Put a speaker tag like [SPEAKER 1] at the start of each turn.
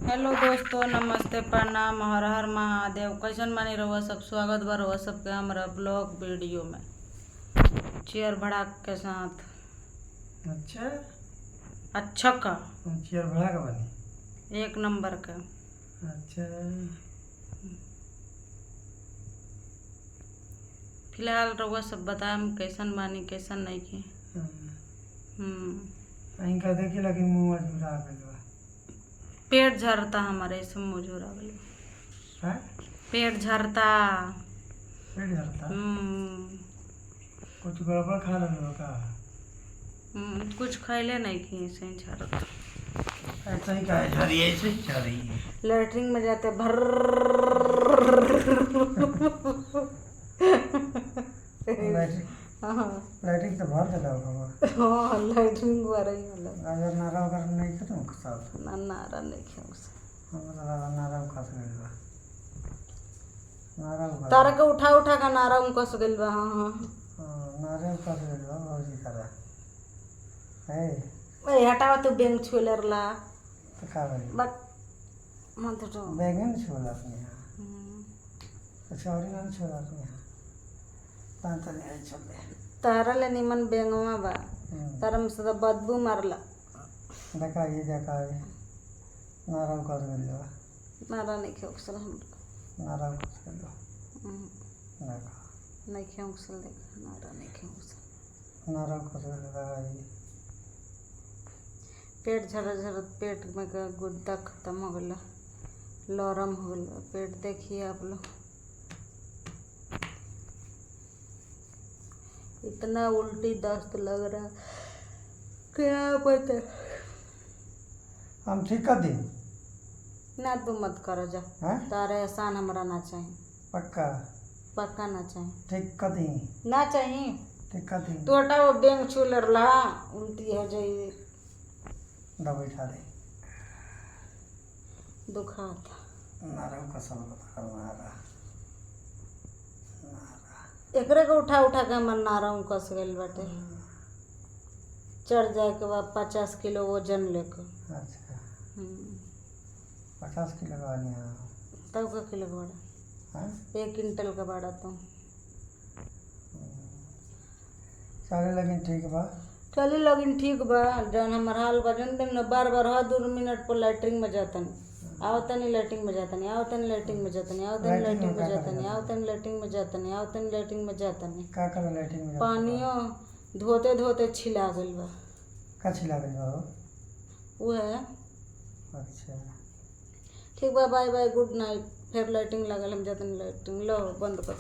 [SPEAKER 1] Hello दोस्तों, नमस्ते, प्रणाम, हर हर महादेव। कैसन मानी रहुआ सब, स्वागत बा रहुआ सबके हमारा ब्लॉग वीडियो में चेयर भड़ाक के साथ।
[SPEAKER 2] अच्छा
[SPEAKER 1] अच्छा का
[SPEAKER 2] तुम चेयर बढ़ा के बनी।
[SPEAKER 1] एक नंबर का।
[SPEAKER 2] अच्छा
[SPEAKER 1] फिलहाल रहुआ सब बताएम कैसन मानी कैसन नहीं की।
[SPEAKER 2] अहीं का देखी लेकिन मुँह अधूरा आ गइल बा।
[SPEAKER 1] पेट झरता हमारे सब मुझुरा गइल।
[SPEAKER 2] हैं?
[SPEAKER 1] पेट झरता।
[SPEAKER 2] पेट झरता? कुछ गड़बड़ खा लेले हो का?
[SPEAKER 1] कुछ खैले नहीं की, ऐसे ही झरता।
[SPEAKER 2] ऐसा ही का झरी, ऐसे ही झरी।
[SPEAKER 1] लैट्रिन में जाते भर
[SPEAKER 2] लाइटिंग तो भर देला होगा।
[SPEAKER 1] हाँ, लैट्रिन भर ही होला।
[SPEAKER 2] अगर नारा वगैरह नहीं खत्म खसाब
[SPEAKER 1] ना नारा नहीं खाऊ से।
[SPEAKER 2] हमरा नारा खस गइल बा। नारा
[SPEAKER 1] तारा के उठा उठा का नारा कस गइल बा। हाँ हाँ
[SPEAKER 2] नारे खस गइल बा भौजी तारा। है
[SPEAKER 1] ए हटावा तू बेंग छुलेर ला
[SPEAKER 2] तो का भाई
[SPEAKER 1] बट मत तो
[SPEAKER 2] बैगन छोला अपने यहाँ अच्छा और ना छोला अपने यहाँ तांता नहीं चले
[SPEAKER 1] तारा ले निमन बेंगवा बा। तारा में सदा बदबू मारला।
[SPEAKER 2] देखा ये नारा कस गइल बा।
[SPEAKER 1] नारा नहीं खाऊ सल हम
[SPEAKER 2] नारा कस गइल बा। देखा
[SPEAKER 1] नहीं खाऊ सल। देख नारा नहीं खाऊ सल।
[SPEAKER 2] नारा कस गइल बा।
[SPEAKER 1] पेट झरत झरत पेट में का गुद्दा खत्म हो गया, लरम हो गया पेट। देखिए आप लोग, इतना उल्टी दस्त लग रहा, क्या पता।
[SPEAKER 2] हम ठीक कर दी
[SPEAKER 1] ना तू मत करो जा।
[SPEAKER 2] हैं?
[SPEAKER 1] तारे एहसान हमरा ना चाहिए।
[SPEAKER 2] पक्का
[SPEAKER 1] पक्का ना चाहिए।
[SPEAKER 2] ठीक कर दी।
[SPEAKER 1] ना चाहिए।
[SPEAKER 2] ठीक कर दी।
[SPEAKER 1] तू हटा वो बेंग छूलर ला, उल्टी हो जाए।
[SPEAKER 2] दवाई खा दे।
[SPEAKER 1] दुखाता
[SPEAKER 2] नारा का सब बता नारा
[SPEAKER 1] एकरे को उठा उठा के हमर नारा कस गइल बाटे। चढ़ जाए के बाद 50 किलो वजन लेके।
[SPEAKER 2] अच्छा 50 किलो का बनी। हाँ
[SPEAKER 1] तब का किलो का बड़ा? 1 क्विंटल का बड़ा। तो
[SPEAKER 2] चले लेकिन ठीक बा।
[SPEAKER 1] चली लगिन ठीक बा। जौन हमार हाल बा जन दिन बार बार हर 2 मिनट पर लैट्रिन में जातन। आओ तनी लैट्रिन में जातनी, आओ तनी लैट्रिन में जातनी, आओ तनी लैट्रिन में जातनी, आओ तनी लैट्रिन में जातनी, आओ तनी लैट्रिन में जातनी।
[SPEAKER 2] का कर लैट्रिन में
[SPEAKER 1] पानियो धोते धोते छिला गइल बा।
[SPEAKER 2] का छिला गइल बा?
[SPEAKER 1] वो है।
[SPEAKER 2] अच्छा
[SPEAKER 1] ठीक बा, बाय बाय, गुड नाइट। फिर लैट्रिन लगल हम जातनी लैट्रिन। लो बंद कर।